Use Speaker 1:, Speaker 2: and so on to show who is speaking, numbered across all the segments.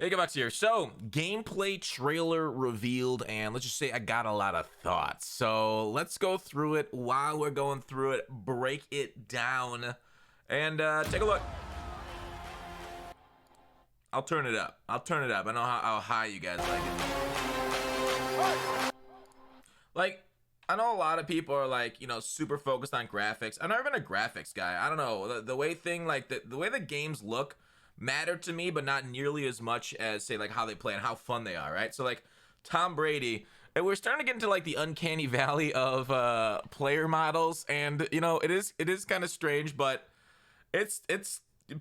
Speaker 1: Hey, Gabuts here. So, gameplay trailer revealed, and let's just say I got a lot of thoughts. So, let's go through it. While we're going through it, break it down, and take a look. I'll turn it up. I know how high you guys like it. Like, I know a lot of people are like, super focused on graphics. I've never been a graphics guy. I don't know. The way the way the games look matter to me, but not nearly as much as, say, like how they play and how fun they are, right? So, like, Tom Brady, and we're starting to get into like the uncanny valley of player models, and it is kind of strange, but it's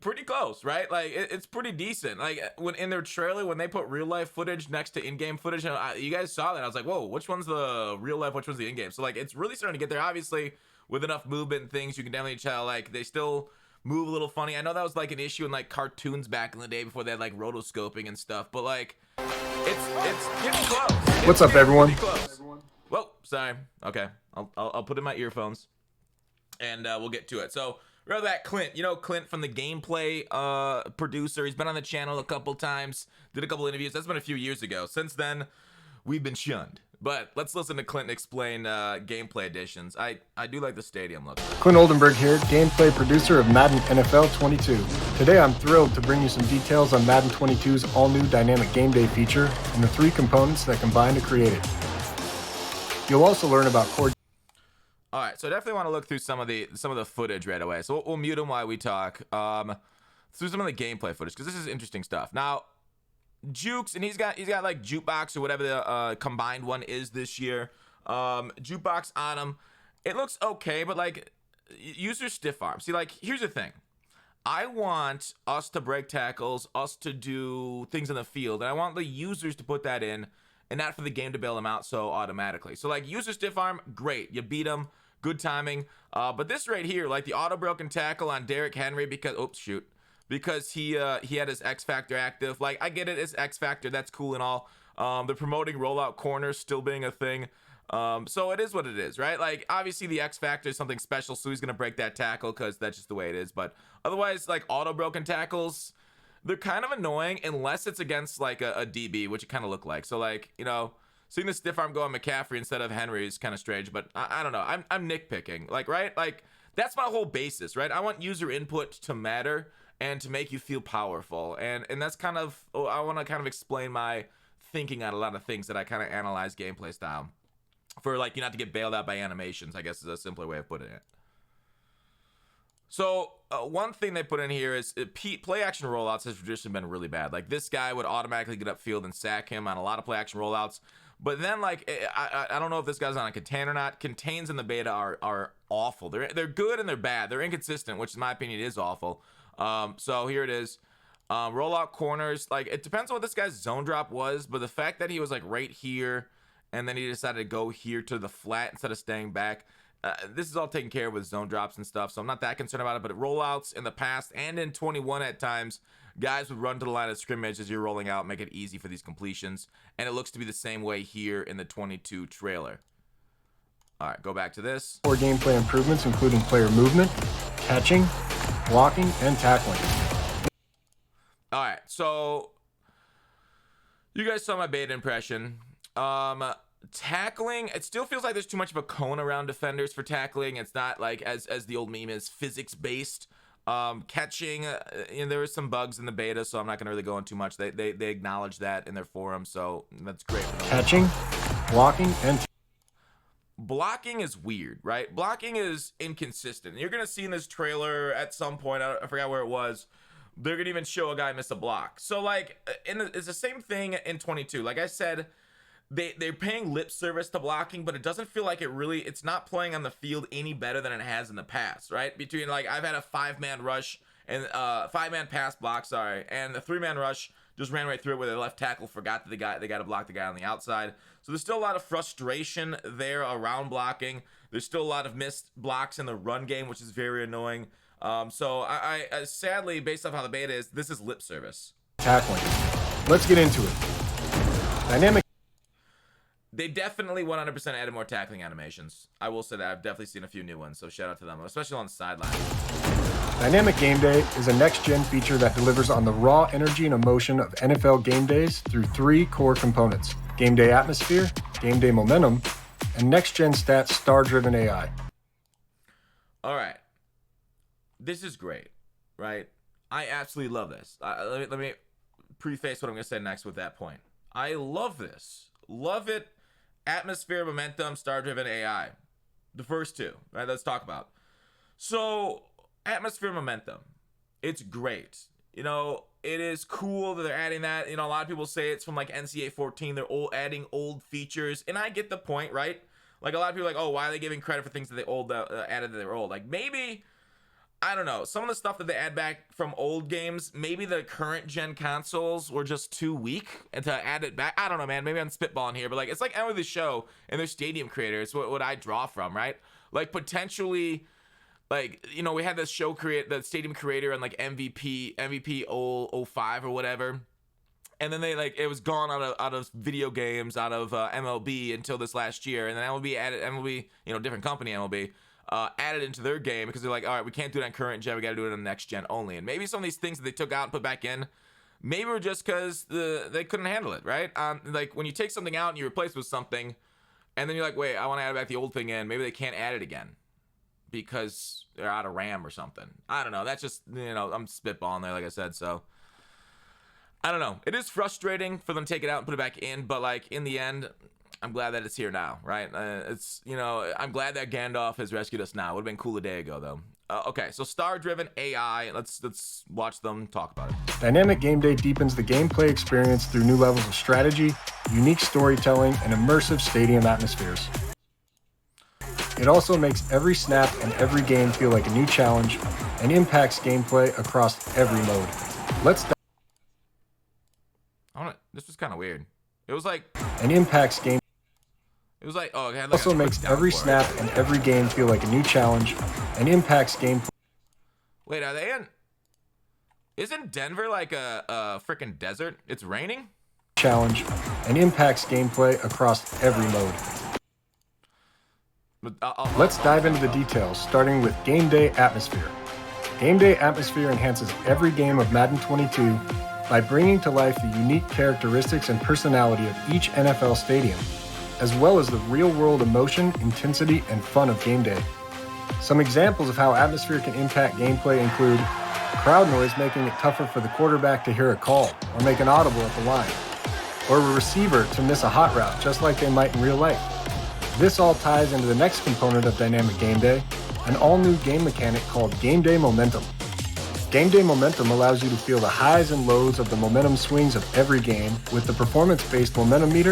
Speaker 1: pretty close, right? Like it's pretty decent. Like when in their trailer, when they put real life footage next to in-game footage, and you guys saw that, I was like, whoa, which one's the real life, which one's the in-game? So like it's really starting to get there. Obviously, with enough movement and things, you can definitely tell like they still move a little funny. I know that was like an issue in like cartoons back in the day before they had like rotoscoping and stuff, but like it's getting close.
Speaker 2: What's up, everyone?
Speaker 1: Whoa, sorry. Okay, I'll put in my earphones, and we'll get to it. So. Remember that Clint, Clint from the gameplay producer. He's been on the channel a couple times, did a couple interviews. That's been a few years ago. Since then, we've been shunned. But let's listen to Clint explain gameplay additions. I do like the stadium look.
Speaker 2: Clint Oldenburg here, gameplay producer of Madden NFL 22. Today I'm thrilled to bring you some details on Madden 22's all-new dynamic game day feature and the 3 components that combine to create it. You'll also learn about core.
Speaker 1: All right, so I definitely want to look through some of the footage right away. So we'll mute him while we talk. Through some of the gameplay footage, because this is interesting stuff. Now, Jukes, and he's got like Jukebox or whatever the combined one is this year. Jukebox on him. It looks okay, but like user stiff arm. See, like here's the thing. I want us to break tackles, us to do things in the field, and I want the users to put that in, and not for the game to bail them out so automatically. So like user stiff arm, great. You beat them, good timing. But this right here, like the auto broken tackle on Derrick Henry because he had his X Factor active. Like I get it, it's X Factor, that's cool and all. They're promoting rollout corners still being a thing. So it is what it is, right? Like obviously the X Factor is something special, so he's gonna break that tackle because that's just the way it is. But otherwise, like auto broken tackles, they're kind of annoying unless it's against like a DB, which it kind of looked like. So like, seeing the stiff arm go on McCaffrey instead of Henry is kind of strange, but I don't know. I'm nitpicking, like, right? Like that's my whole basis, right? I want user input to matter and to make you feel powerful. And that's kind of, I want to kind of explain my thinking on a lot of things that I kind of analyze gameplay style for, like, you not to get bailed out by animations, I guess is a simpler way of putting it. So one thing they put in here is play action rollouts has traditionally been really bad. Like this guy would automatically get upfield and sack him on a lot of play action rollouts. But then like I don't know if this guy's on a contain or not. Contains in the beta are awful. They're good and they're bad. They're inconsistent, which in my opinion is awful. So here it is. Rollout corners. Like it depends on what this guy's zone drop was, but the fact that he was like right here and then he decided to go here to the flat instead of staying back. This is all taken care of with zone drops and stuff, so I'm not that concerned about it. But rollouts in the past and in 21 at times, guys would run to the line of scrimmage as you're rolling out, make it easy for these completions. And it looks to be the same way here in the 22 trailer. All right, go back to this.
Speaker 2: Core gameplay improvements including player movement, catching, blocking, and tackling.
Speaker 1: All right, so you guys saw my beta impression. Tackling, it still feels like there's too much of a cone around defenders for tackling. It's not like as the old meme is physics based. Catching, there was some bugs in the beta, so I'm not gonna really go into too much. They acknowledge that in their forum, so that's great for them.
Speaker 2: Catching, blocking, and
Speaker 1: blocking is weird, right? Blocking is inconsistent. You're gonna see in this trailer at some point, I forgot where it was, they're gonna even show a guy miss a block. So like it's the same thing in 22. Like I said, they're paying lip service to blocking, but it doesn't feel like it's not playing on the field any better than it has in the past, right? Between like I've had a 5-man rush and 5-man pass block, and the 3-man rush just ran right through it where the left tackle forgot that they got to block the guy on the outside. So there's still a lot of frustration there around blocking. There's still a lot of missed blocks in the run game, which is very annoying. So I sadly, based off how the beta is, this is lip service.
Speaker 2: Tackling. Let's get into it. Dynamic.
Speaker 1: They definitely 100% added more tackling animations. I will say that I've definitely seen a few new ones, so shout out to them, especially on the sideline.
Speaker 2: Dynamic Game Day is a next-gen feature that delivers on the raw energy and emotion of NFL game days through 3 core components: Game Day Atmosphere, Game Day Momentum, and next-gen stats star-driven AI.
Speaker 1: All right. This is great, right? I absolutely love this. Let me preface what I'm going to say next with that point. I love this. Love it. Atmosphere, momentum, star-driven AI. The first two, right? Let's talk about. So, atmosphere, momentum. It's great. You know, it is cool that they're adding that. You know, a lot of people say it's from like NCAA 14. They're adding old features. And I get the point, right? Like, a lot of people are like, oh, why are they giving credit for things that they added that they were old? Like, maybe, I don't know, some of the stuff that they add back from old games, maybe the current gen consoles were just too weak and to add it back. I don't know, man. Maybe I'm spitballing here, but like, it's like Emily the Show and their stadium creators, what I draw from, right? Like, potentially, like, you know, we had this show the stadium creator and like MVP 05 or whatever. And then they it was gone out of video games, out of MLB until this last year. And then MLB, you know, different company MLB, added into their game because they're like, all right, we can't do it on current gen, we got to do it on next gen only. And maybe some of these things that they took out and put back in, maybe were just because they couldn't handle it, right? Like when you take something out and you replace it with something, and then you're like, wait, I want to add back the old thing in. Maybe they can't add it again because they're out of RAM or something. I don't know. That's just, you know, I'm spitballing there, like I said. So I don't know. It is frustrating for them to take it out and put it back in, but like in the end, I'm glad that it's here now, right? It's, you know, I'm glad that Gandalf has rescued us now. Would have been cool a day ago, though. Okay, so star-driven AI. Let's watch them talk about it.
Speaker 2: Dynamic Game Day deepens the gameplay experience through new levels of strategy, unique storytelling, and immersive stadium atmospheres. It also makes every snap and every game feel like a new challenge and impacts gameplay across every mode.
Speaker 1: This was kind of weird. It was like...
Speaker 2: And impacts game...
Speaker 1: It was like, oh, it had like
Speaker 2: also makes every snap and every game feel like a new challenge and impacts gameplay.
Speaker 1: Wait, are they in... Isn't Denver like a freaking desert? It's raining?
Speaker 2: Challenge and impacts gameplay across every mode. Let's dive into the details, starting with Game Day Atmosphere. Game Day Atmosphere enhances every game of Madden 22 by bringing to life the unique characteristics and personality of each NFL stadium, as well as the real-world emotion, intensity, and fun of game day. Some examples of how atmosphere can impact gameplay include crowd noise making it tougher for the quarterback to hear a call or make an audible at the line, or a receiver to miss a hot route just like they might in real life. This all ties into the next component of Dynamic Game Day, an all-new game mechanic called Game Day Momentum. Game Day Momentum allows you to feel the highs and lows of the momentum swings of every game with the performance-based momentum meter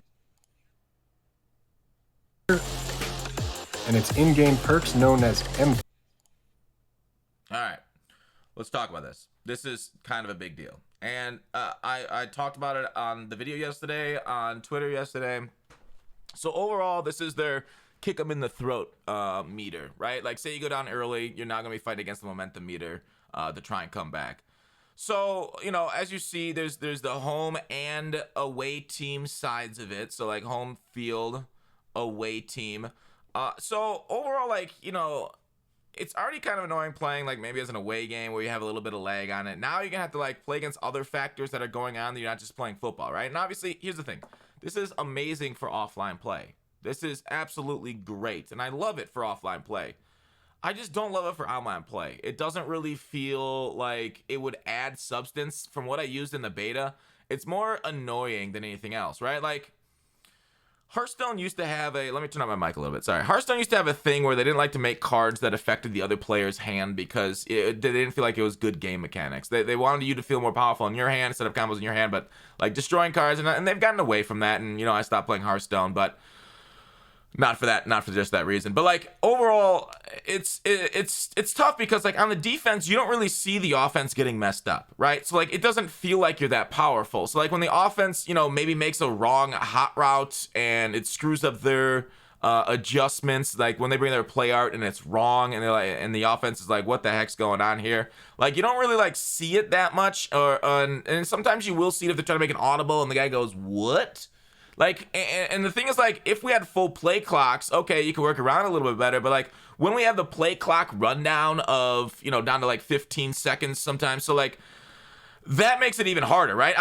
Speaker 2: and its in-game perks known as M.
Speaker 1: All right, let's talk about this. This is kind of a big deal. And I talked about it on the video yesterday, on Twitter yesterday. So overall, this is their kick them in the throat meter, right? Like say you go down early, you're not going to be fighting against the momentum meter to try and come back. So, you know, as you see, there's the home and away team sides of it. So like home field, away team. So overall, like, you know, it's already kind of annoying playing like maybe as an away game where you have a little bit of lag on it. Now you're gonna have to like play against other factors that are going on that you're not just playing football, right? And obviously, here's the thing. This is amazing for offline play. This is absolutely great, and I love it for offline play. I just don't love it for online play. It doesn't really feel like it would add substance from what I used in the beta. It's more annoying than anything else, right? Like, Hearthstone used to have let me turn on my mic a little bit, sorry. Hearthstone used to have a thing where they didn't like to make cards that affected the other player's hand because they didn't feel like it was good game mechanics. They wanted you to feel more powerful in your hand instead of combos in your hand, but like destroying cards, and they've gotten away from that, and you know, I stopped playing Hearthstone, but not for just that reason. But like overall, it's tough because like on the defense, you don't really see the offense getting messed up, right? So like it doesn't feel like you're that powerful. So like when the offense, you know, maybe makes a wrong hot route and it screws up their adjustments, like when they bring their play art and it's wrong, and they're like, and the offense is like, what the heck's going on here? Like you don't really like see it that much, and sometimes you will see it if they're trying to make an audible and the guy goes, what? Like, and the thing is, like, if we had full play clocks, okay, you can work around a little bit better. But like when we have the play clock rundown of, you know, down to like 15 seconds sometimes, so like that makes it even harder, right?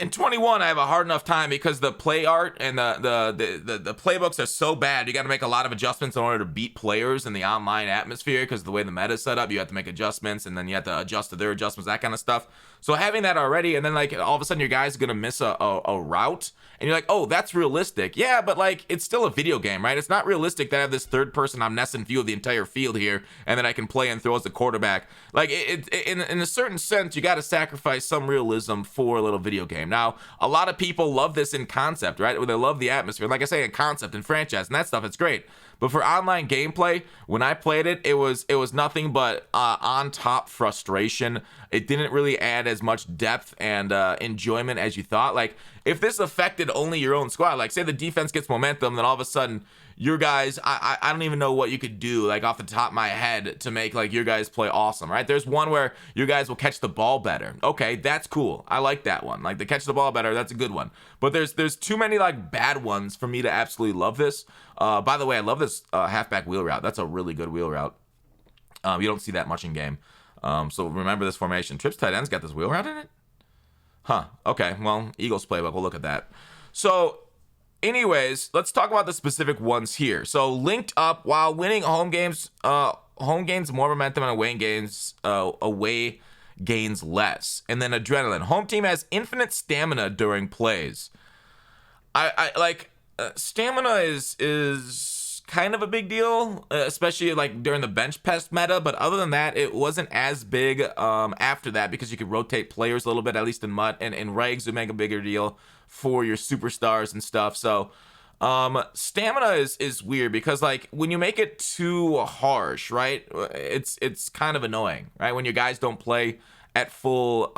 Speaker 1: In 21, I have a hard enough time because the play art and the playbooks are so bad. You got to make a lot of adjustments in order to beat players in the online atmosphere because the way the meta is set up, you have to make adjustments and then you have to adjust to their adjustments, that kind of stuff. So having that already, and then like all of a sudden your guy's gonna miss a route, and you're like, oh, that's realistic. Yeah, but like it's still a video game, right? It's not realistic that I have this third person omniscient view of the entire field here, and then I can play and throw as the quarterback. Like in a certain sense, you got to sacrifice some realism for a little video game. Now, a lot of people love this in concept, right? They love the atmosphere. Like I say, in concept and franchise and that stuff, it's great. But for online gameplay, when I played it, it was nothing but on top frustration. It didn't really add as much depth and enjoyment as you thought. Like if this affected only your own squad, like say the defense gets momentum, then all of a sudden your guys, I don't even know what you could do like off the top of my head to make like your guys play awesome, right? There's one where your guys will catch the ball better. Okay, that's cool. I like that one. Like the catch the ball better, that's a good one. But there's too many like bad ones for me to absolutely love this. By the way, I love this halfback wheel route. That's a really good wheel route. You don't see that much in game. So remember this formation. Trips tight end's got this wheel route in it? Huh. Okay, well, Eagles playbook, we'll look at that. So anyways, let's talk about the specific ones here. So linked up while winning home gains more momentum and away gains less. And then adrenaline. Home team has infinite stamina during plays. I like stamina is kind of a big deal, especially like during the bench pest meta. But other than that, it wasn't as big after that because you could rotate players a little bit, at least in MUT, and regs would make a bigger deal for your superstars and stuff. So stamina is weird because like when you make it too harsh, right, it's kind of annoying, right, when your guys don't play at full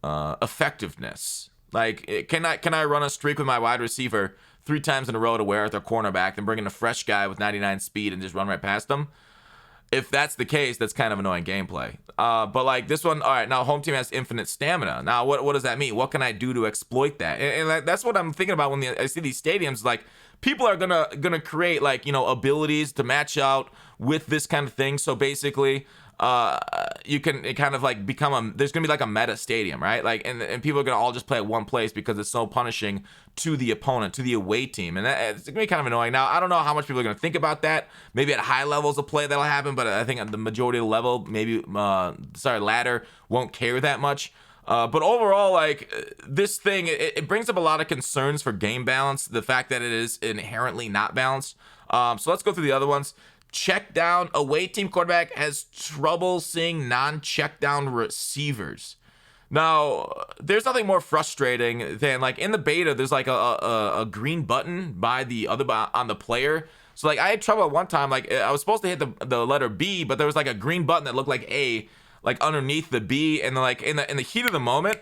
Speaker 1: effectiveness. Like can I run a streak with my wide receiver 3 times in a row to wear out their cornerback, then bring in a fresh guy with 99 speed and just run right past them? If that's the case, that's kind of annoying gameplay. But like this one, all right, now home team has infinite stamina. Now, what does that mean? What can I do to exploit that? And that's what I'm thinking about when I see these stadiums. Like people are gonna create like, you know, abilities to match out with this kind of thing. So basically, you can kind of like there's gonna be like a meta stadium, right? Like and people are gonna all just play at one place because it's so punishing to the opponent, to the away team, and it's gonna be kind of annoying. Now I don't know how much people are gonna think about that. Maybe at high levels of play that'll happen, but I think at the majority of the level, maybe ladder won't care that much. But overall, like this thing, it brings up a lot of concerns for game balance. The fact that it is inherently not balanced. So let's go through the other ones. Check down. Away team quarterback has trouble seeing non-check down receivers. Now, there's nothing more frustrating than like in the beta, there's like a green button by the other on the player. So like I had trouble at one time. Like I was supposed to hit the letter B, but there was like a green button that looked like A, like underneath the B, and then like in the heat of the moment,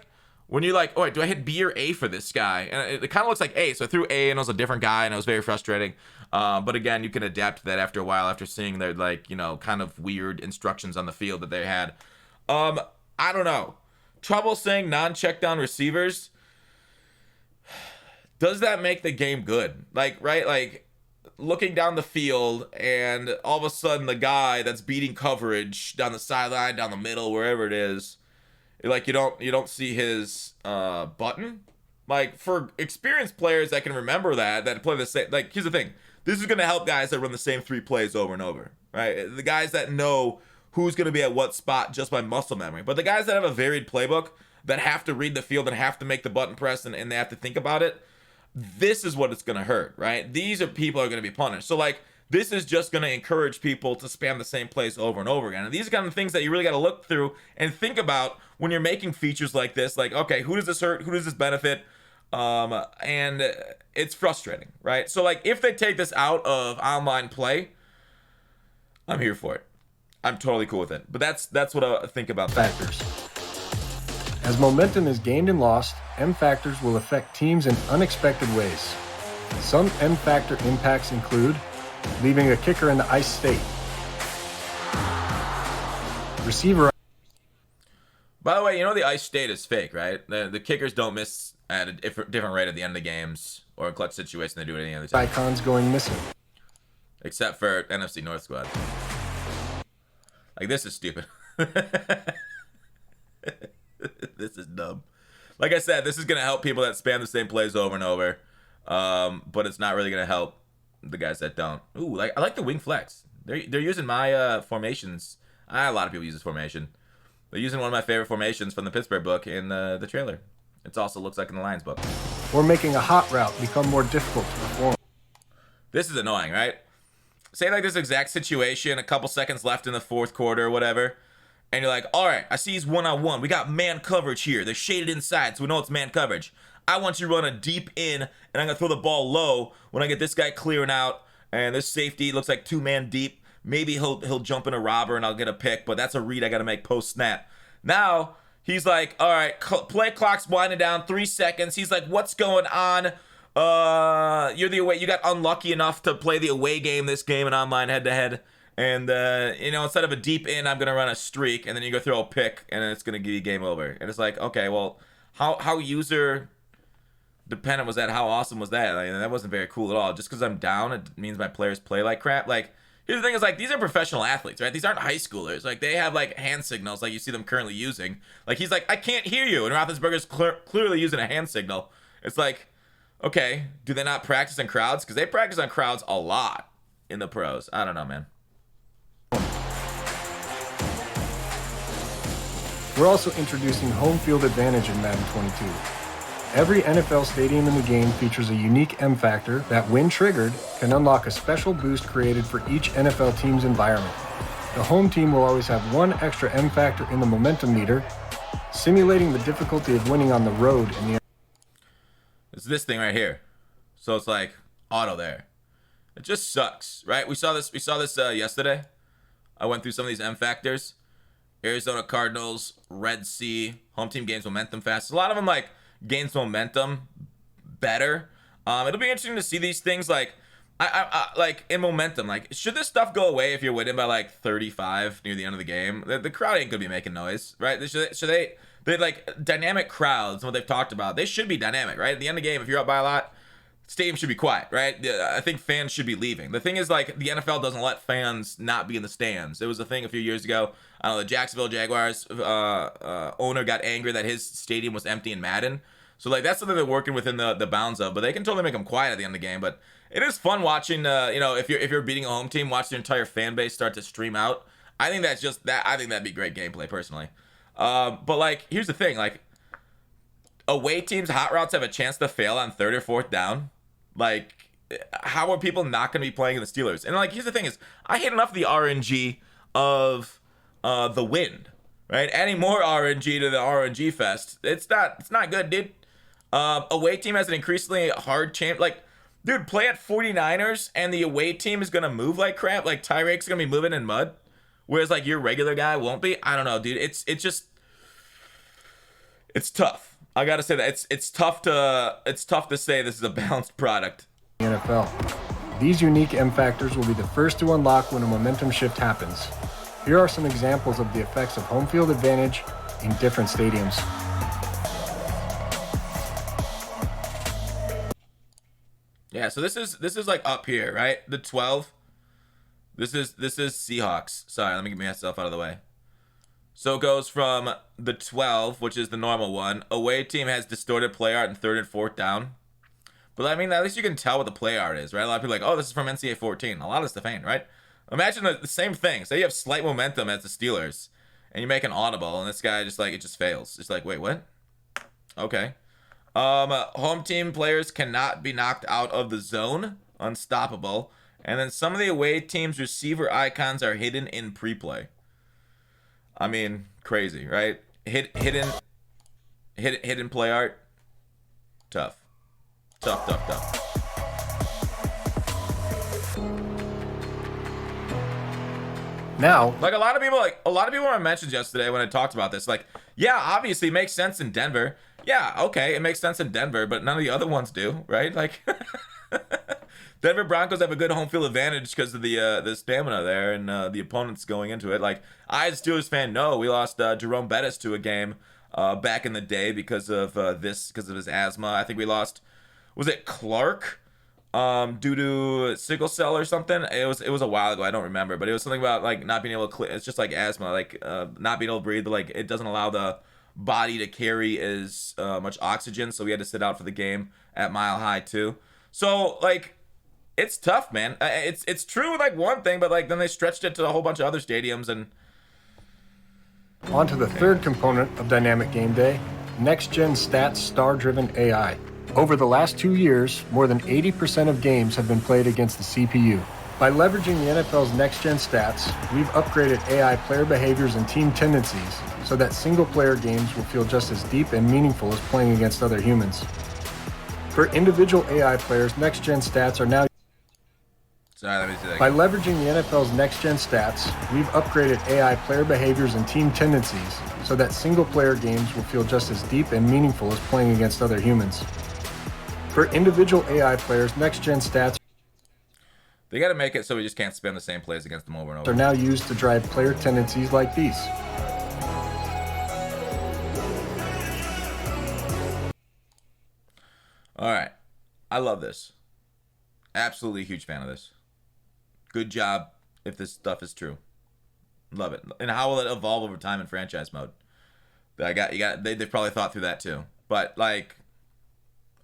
Speaker 1: when you're like, all right, do I hit B or A for this guy? And it kind of looks like A, so I threw A, and it was a different guy, and it was very frustrating. But again, you can adapt to that after a while, after seeing their like, you know, kind of weird instructions on the field that they had. I don't know. Trouble saying non-check down receivers. Does that make the game good? Like, right? Like looking down the field and all of a sudden the guy that's beating coverage down the sideline, down the middle, wherever it is, like you don't see his button. Like for experienced players that can remember that play the same, like here's the thing. This is going to help guys that run the same 3 plays over and over, right? The guys that know who's going to be at what spot just by muscle memory. But the guys that have a varied playbook, that have to read the field and have to make the button press and they have to think about it, this is what it's going to hurt, right? These are people who are going to be punished. So like this is just going to encourage people to spam the same plays over and over again. And these are kind of things that you really got to look through and think about when you're making features like this. Like, okay, who does this hurt? Who does this benefit? And it's frustrating, right? So like if they take this out of online play, I'm here for it. I'm totally cool with it. But that's what I think about
Speaker 2: Factors. As momentum is gained and lost, M factors will affect teams in unexpected ways. Some M factor impacts include leaving a kicker in the ice state, receiver.
Speaker 1: By the way, way, you know the ice state is fake, right? The kickers don't miss at a different rate at the end of the games or in clutch situation than they do at any other time.
Speaker 2: Icons going missing.
Speaker 1: Except for NFC North squad. Like, this is stupid. This is dumb. Like I said, this is going to help people that spam the same plays over and over. But it's not really going to help the guys that don't. Ooh, I like the wing flex. They're using my formations. A lot of people use this formation. They're using one of my favorite formations from the Pittsburgh book in the trailer. It also looks like in the Lions book.
Speaker 2: Or making a hot route become more difficult to perform.
Speaker 1: This is annoying, right? Say like this exact situation, a couple seconds left in the fourth quarter or whatever, and you're like, all right, I see he's one-on-one. We got man coverage here. They're shaded inside, so we know it's man coverage. I want you to run a deep in, and I'm going to throw the ball low when I get this guy clearing out, and this safety looks like two-man deep. Maybe he'll jump in a robber, and I'll get a pick, but that's a read I got to make post-snap. Now, he's like, all right, play clock's winding down, 3 seconds. He's like, what's going on? You're the away. You got unlucky enough to play the away game this game in online head-to-head. And, instead of a deep in, I'm going to run a streak, and then you go throw a pick, and then it's going to give you game over. And it's like, okay, well, how user dependent was that? How awesome was that? Like, that wasn't very cool at all. Just because I'm down, it means my players play like crap. Like, here's the thing is, like, these are professional athletes, right? These aren't high schoolers. Like, they have, like, hand signals like you see them currently using. Like, he's like, I can't hear you. And Roethlisberger's clearly using a hand signal. It's like, okay, do they not practice in crowds? Because they practice on crowds a lot in the pros. I don't know, man.
Speaker 2: We're also introducing home field advantage in Madden 22. Every NFL stadium in the game features a unique M factor that, when triggered, can unlock a special boost created for each NFL team's environment. The home team will always have one extra M factor in the momentum meter, simulating the difficulty of winning on the road in the.
Speaker 1: It's this thing right here. So it's like auto there. It just sucks, right? We saw this yesterday. I went through some of these M factors. Arizona Cardinals, Red Sea, home team gains momentum fast. A lot of them like gains momentum better. It'll be interesting to see these things like I like in momentum. Like, should this stuff go away if you're winning by like 35 near the end of the game? The crowd ain't gonna be making noise, right? They like dynamic crowds. What they've talked about, they should be dynamic, right? At the end of the game, if you're up by a lot, stadium should be quiet, right? I think fans should be leaving. The thing is, like, the NFL doesn't let fans not be in the stands. It was a thing a few years ago. I don't know, the Jacksonville Jaguars owner got angry that his stadium was empty in Madden. So, like, that's something they're working within the bounds of. But they can totally make them quiet at the end of the game. But it is fun watching, if you're beating a home team, watch your entire fan base start to stream out. I think that's just that. I think that'd be great gameplay, personally. But, like, here's the thing. Like, away teams' hot routes have a chance to fail on 3rd or 4th down. Like, how are people not going to be playing the Steelers? And, like, here's the thing is, I hate enough the RNG of the wind, right? Adding more RNG to the RNG fest, it's not good, dude. Away team has an increasingly hard chance. Like, dude, play at 49ers, and the away team is going to move like crap. Like, Tyreek's going to be moving in mud, whereas, like, your regular guy won't be. I don't know, dude. It's tough. I gotta say that it's tough to say this is a balanced product.
Speaker 2: NFL. These unique M factors will be the first to unlock when a momentum shift happens. Here are some examples of the effects of home field advantage in different stadiums.
Speaker 1: Yeah, so this is like up here, right? The 12. This is Seahawks. Sorry, let me get myself out of the way. So it goes from the 12, which is the normal one. Away team has distorted play art in 3rd and 4th down. But, I mean, at least you can tell what the play art is, right? A lot of people are like, oh, this is from NCAA 14. A lot of stuff ain't, right? Imagine the same thing. Say you have slight momentum as the Steelers, and you make an audible, and this guy just, like, it just fails. It's like, wait, what? Okay. Home team players cannot be knocked out of the zone. Unstoppable. And then some of the away team's receiver icons are hidden in pre-play. I mean, crazy, right? Hidden play art. Tough.
Speaker 2: Now,
Speaker 1: like a lot of people were mentioned yesterday when I talked about this. Like, yeah, obviously it makes sense in Denver. Yeah, okay, it makes sense in Denver, but none of the other ones do, right? Like, Denver Broncos have a good home field advantage because of the stamina there and the opponents going into it. Like, I, as a Steelers fan, know we lost Jerome Bettis to a game back in the day because of his asthma. I think we lost. Was it Clark? Due to sickle cell or something. It was a while ago. I don't remember, but it was something about like not being able to. It's just like asthma, like not being able to breathe. Like it doesn't allow the body to carry as much oxygen, so we had to sit out for the game at Mile High too. So like, it's tough, man. It's true with like one thing, but like then they stretched it to a whole bunch of other stadiums and.
Speaker 2: On to the third component of Dynamic Game Day, Next-Gen Stats Star-Driven AI. Over the last 2 years, more than 80% of games have been played against the CPU. By leveraging the NFL's next-gen stats, we've upgraded AI player behaviors and team tendencies so that single-player games will feel just as deep and meaningful as playing against other humans. For individual AI players, next-gen stats are now...
Speaker 1: Sorry, let me see that
Speaker 2: By
Speaker 1: again.
Speaker 2: leveraging the NFL's next-gen stats, we've upgraded AI player behaviors and team tendencies so that single-player games will feel just as deep and meaningful as playing against other humans. For individual AI players, next-gen stats
Speaker 1: They got to make it so we just can't spam the same plays against them over and over.
Speaker 2: are now used to drive player tendencies like these.
Speaker 1: All right, I love this. Absolutely a huge fan of this. Good job if this stuff is true. Love it. And how will it evolve over time in franchise mode? They've probably thought through that too. But like,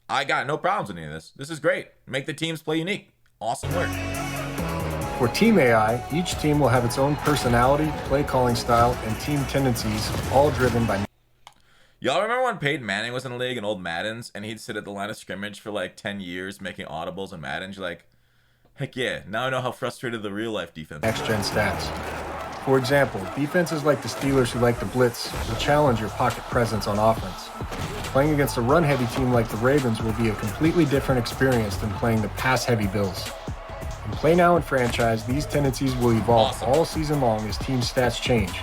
Speaker 1: I got no problems with any of this. This is great. Make the teams play unique. Awesome work.
Speaker 2: For Team AI, each team will have its own personality, play calling style, and team tendencies, all driven by...
Speaker 1: Y'all remember when Peyton Manning was in the league in old Maddens and he'd sit at the line of scrimmage for like 10 years making audibles in Madden? You're like, heck yeah, now I know how frustrated the real life defense is.
Speaker 2: Next-gen stats. For example, defenses like the Steelers who like to blitz will challenge your pocket presence on offense. Playing against a run-heavy team like the Ravens will be a completely different experience than playing the pass-heavy Bills. In Play Now and Franchise, these tendencies will evolve all season long as team stats change,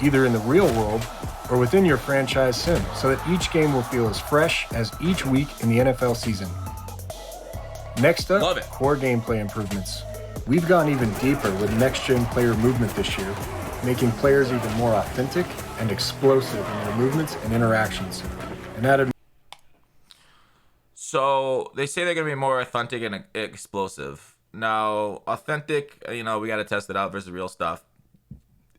Speaker 2: either in the real world or within your franchise sim, so that each game will feel as fresh as each week in the NFL season. Next up, core gameplay improvements. We've gone even deeper with next-gen player movement this year, making players even more authentic and explosive in their movements and interactions. And added...
Speaker 1: So they say they're going to be more authentic and explosive. Now, authentic, we got to test it out versus real stuff.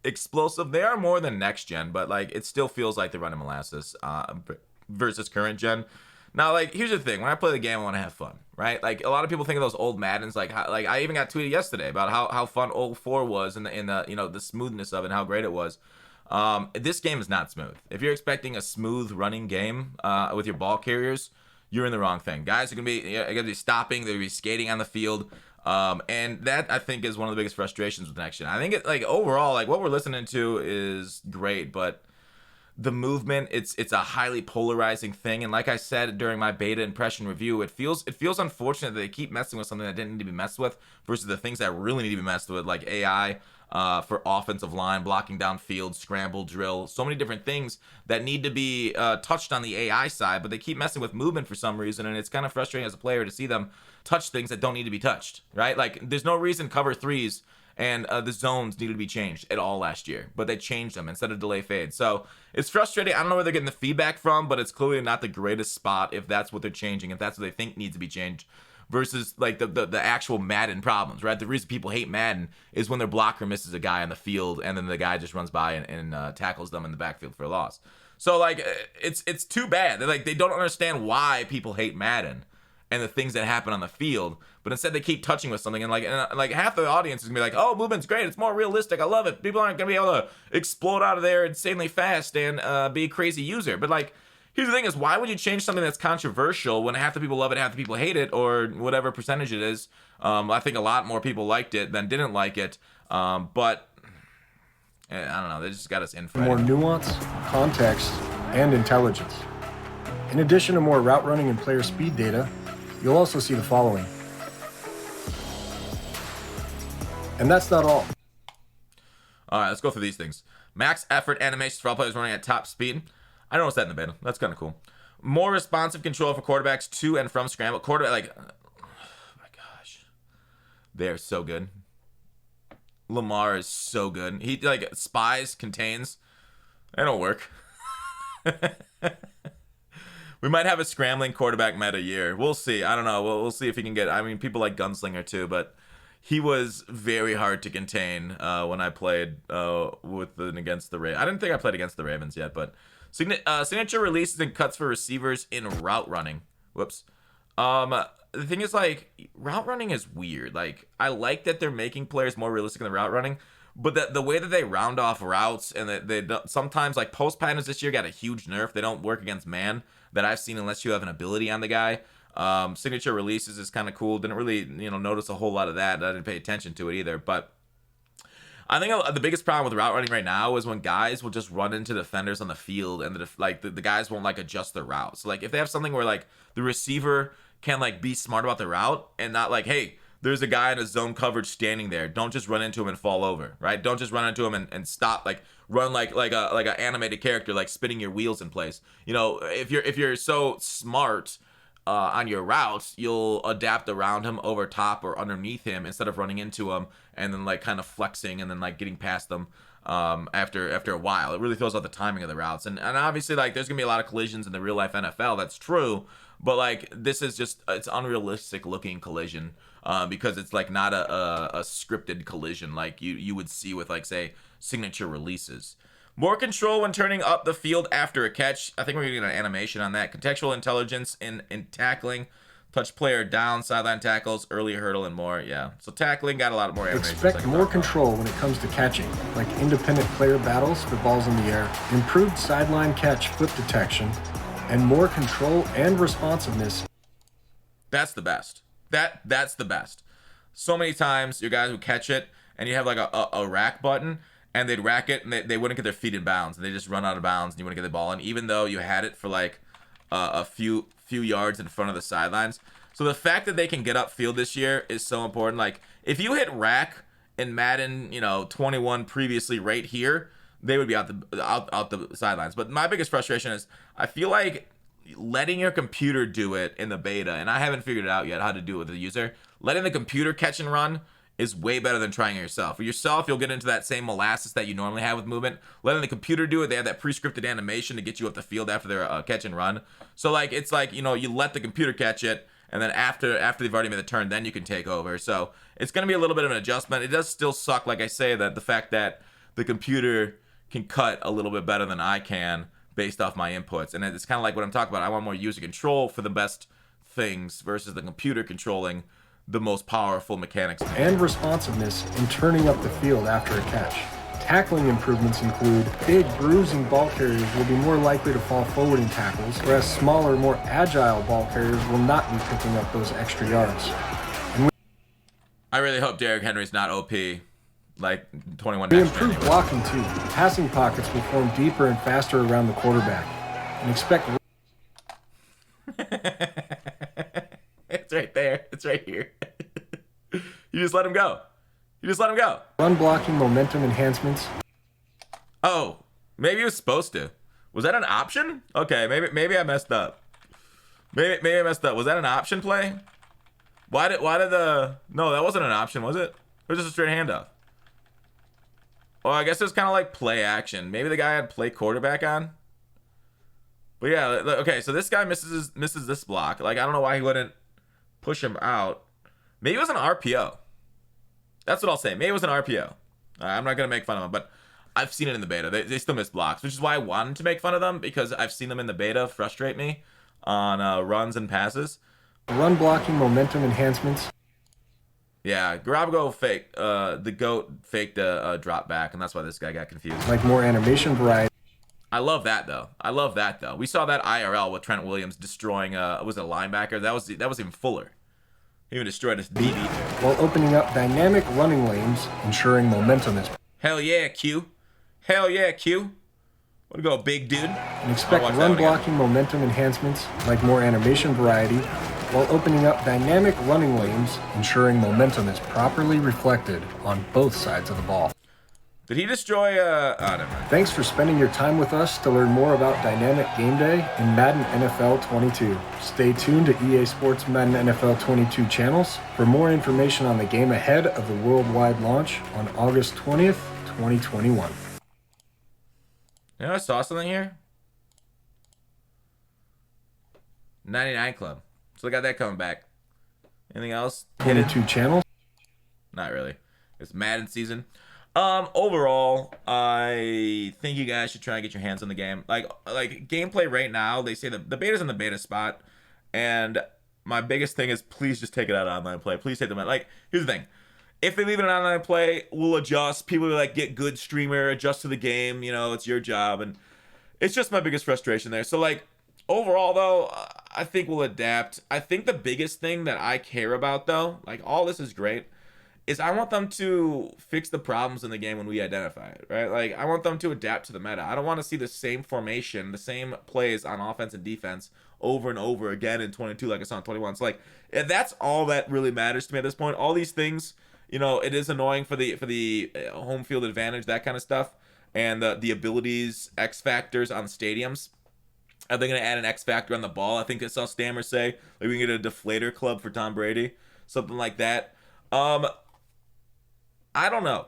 Speaker 1: Explosive, they are more than next gen, but like it still feels like they're running molasses versus current gen. Now, like, here's the thing: when I play the game, I want to have fun, right? Like a lot of people think of those old Maddens, like I even got tweeted yesterday about how fun 04 was and the smoothness of it, and how great it was. This game is not smooth. If you're expecting a smooth running game with your ball carriers, you're in the wrong thing. Guys are gonna be stopping, they're gonna be skating on the field. And that I think is one of the biggest frustrations with next gen. I think overall, like what we're listening to is great, but the movement, it's a highly polarizing thing. And like I said during my beta impression review, it feels unfortunate that they keep messing with something that didn't need to be messed with versus the things that really need to be messed with, like AI for offensive line, blocking downfield, scramble, drill, so many different things that need to be touched on the AI side, but they keep messing with movement for some reason, and it's kind of frustrating as a player to see them touch things that don't need to be touched, right? Like there's no reason cover threes and the zones needed to be changed at all last year, but they changed them instead of delay fade. So it's frustrating. I don't know where they're getting the feedback from, but it's clearly not the greatest spot if that's what they're changing, if that's what they think needs to be changed, versus like the actual Madden problems, right? The reason people hate Madden is when their blocker misses a guy on the field and then the guy just runs by and tackles them in the backfield for a loss. So like it's too bad. They don't understand why people hate Madden and the things that happen on the field, but instead they keep touching with something, and like half the audience is gonna be like, oh, movement's great, it's more realistic, I love it, people aren't gonna be able to explode out of there insanely fast and be a crazy user. But like, here's the thing is, why would you change something that's controversial when half the people love it, half the people hate it, or whatever percentage it is? I think a lot more people liked it than didn't like it, but I don't know, they just got us in for
Speaker 2: more nuance, context, and intelligence. In addition to more route running and player speed data, you'll also see the following. And that's not all.
Speaker 1: All right, let's go through these things. Max effort animations for all players running at top speed. I noticed that in the beta. That's kind of cool. More responsive control for quarterbacks to and from scramble. Quarterback, oh my gosh. They're so good. Lamar is so good. He, like, spies, contains. They don't work. We might have a scrambling quarterback meta year. We'll see. I don't know. We'll see if he can get. I mean, people like Gunslinger too, but he was very hard to contain when I played with and against the Ravens. I didn't think I played against the Ravens yet, but signature releases and cuts for receivers in route running. Whoops. The thing is, like, route running is weird. Like, I like that they're making players more realistic in the route running, but the way that they round off routes and that they sometimes, like, post patterns this year got a huge nerf. They don't work against man that I've seen unless you have an ability on the guy. Signature releases is kind of cool. Didn't really, notice a whole lot of that. I didn't pay attention to it either. But I think the biggest problem with route running right now is when guys will just run into defenders on the field and the guys won't, like, adjust their routes. So, like, if they have something where, like, the receiver can, like, be smart about the route and not like, hey, there's a guy in a zone coverage standing there. Don't just run into him and fall over, right? Don't just run into him and stop, like, run like a animated character, like spinning your wheels in place. If you're so smart on your routes, you'll adapt around him, over top or underneath him, instead of running into him and then, like, kind of flexing and then, like, getting past them after a while. It really throws out the timing of the routes. And obviously, like, there's gonna be a lot of collisions in the real life NFL. That's true. But, like, this is just, it's unrealistic looking collision because it's, like, not a scripted collision like you would see with, like, say, signature releases. More control when turning up the field after a catch. I think we're getting an animation on that. Contextual intelligence in tackling. Touch player down, sideline tackles, early hurdle, and more. Yeah. So tackling got a lot more animation.
Speaker 2: Expect more control when it comes to catching, like independent player battles for balls in the air, improved sideline catch foot detection, and more control and responsiveness.
Speaker 1: That's the best. That's the best. So many times, you guys who catch it, and you have, like, a rack button, and they'd rack it, and they wouldn't get their feet in bounds, and they just run out of bounds, and you wouldn't get the ball in, even though you had it for, like, a few yards in front of the sidelines. So the fact that they can get upfield this year is so important. Like, if you hit rack in Madden, 21 previously right here, they would be out the sidelines. But my biggest frustration is I feel like letting your computer do it in the beta, and I haven't figured it out yet how to do it with the user, letting the computer catch and run is way better than trying it yourself. For yourself, you'll get into that same molasses that you normally have with movement. Letting the computer do it, they have that pre-scripted animation to get you up the field after their catch and run. So, like, it's like, you let the computer catch it, and then after they've already made the turn, then you can take over. So it's going to be a little bit of an adjustment. It does still suck, like I say, that the fact that the computer can cut a little bit better than I can based off my inputs. And it's kind of like what I'm talking about. I want more user control for the best things versus the computer controlling the most powerful mechanics.
Speaker 2: And responsiveness in turning up the field after a catch. Tackling improvements include big, bruising ball carriers will be more likely to fall forward in tackles, whereas smaller, more agile ball carriers will not be picking up those extra yards.
Speaker 1: I really hope Derrick Henry's not OP, like 21.
Speaker 2: We improved blocking too. Passing pockets will form deeper and faster around the quarterback. And expect...
Speaker 1: It's right there. It's right here. You just let him go.
Speaker 2: Run blocking momentum enhancements.
Speaker 1: Oh, maybe he was supposed to. Was that an option? Okay, maybe I messed up. Maybe I messed up. Was that an option play? Why did the... No, that wasn't an option, was it? It was just a straight handoff. Well, I guess it was kind of like play action. Maybe the guy had play quarterback on. But yeah, okay, so this guy misses this block. Like, I don't know why he wouldn't push him out. Maybe it was an RPO. That's what I'll say. Maybe it was an RPO. I'm not going to make fun of him, but I've seen it in the beta. They still miss blocks, which is why I wanted to make fun of them, because I've seen them in the beta frustrate me on runs and passes.
Speaker 2: Run blocking momentum enhancements.
Speaker 1: Yeah, Garoppolo faked, the GOAT faked a drop back, and that's why this guy got confused.
Speaker 2: Like more animation variety.
Speaker 1: I love that though. We saw that IRL with Trent Williams destroying was it a linebacker? That was even fuller. He even destroyed his DB.
Speaker 2: While opening up dynamic running lanes, ensuring momentum is...
Speaker 1: Hell yeah, Q. Way to go, big dude.
Speaker 2: And expect run blocking momentum enhancements, like more animation variety, while opening up dynamic running lanes, ensuring momentum is properly reflected on both sides of the ball.
Speaker 1: Did he destroy oh, never mind.
Speaker 2: Thanks for spending your time with us to learn more about Dynamic Game Day in Madden NFL 22. Stay tuned to EA Sports Madden NFL 22 channels for more information on the game ahead of the worldwide launch on August 20th, 2021.
Speaker 1: You know, I saw something here. 99 Club. So I got that coming back. Anything else?
Speaker 2: 22 channels.
Speaker 1: Not really. It's Madden season. Overall, I think you guys should try and get your hands on the game. Like gameplay right now, they say the beta's in the beta spot, and my biggest thing is please just take it out of online play. Please take them out. Like, here's the thing. If they leave it in online play, we'll adjust. People will like get good streamer, adjust to the game, you know, it's your job. And it's just my biggest frustration there. So like overall though, I think we'll adapt. I think the biggest thing that I care about though, like all this is great, is I want them to fix the problems in the game when we identify it, right? Like, I want them to adapt to the meta. I don't want to see the same formation, the same plays on offense and defense over and over again in 22 like I saw in 21. So, like, that's all that really matters to me at this point. All these things, you know, it is annoying for the home field advantage, that kind of stuff, and the abilities, X factors on the stadiums. Are they going to add an X factor on the ball? I think I saw Stammer say, like, we can get a deflator club for Tom Brady, something like that. I don't know.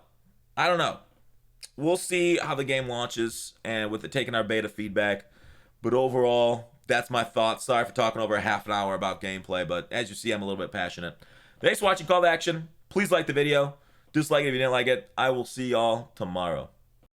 Speaker 1: We'll see how the game launches and with it taking our beta feedback. But overall, that's my thoughts. Sorry for talking over a half an hour about gameplay, but as you see, I'm a little bit passionate. Thanks for watching Call to Action. Please like the video. Dislike it if you didn't like it. I will see y'all tomorrow.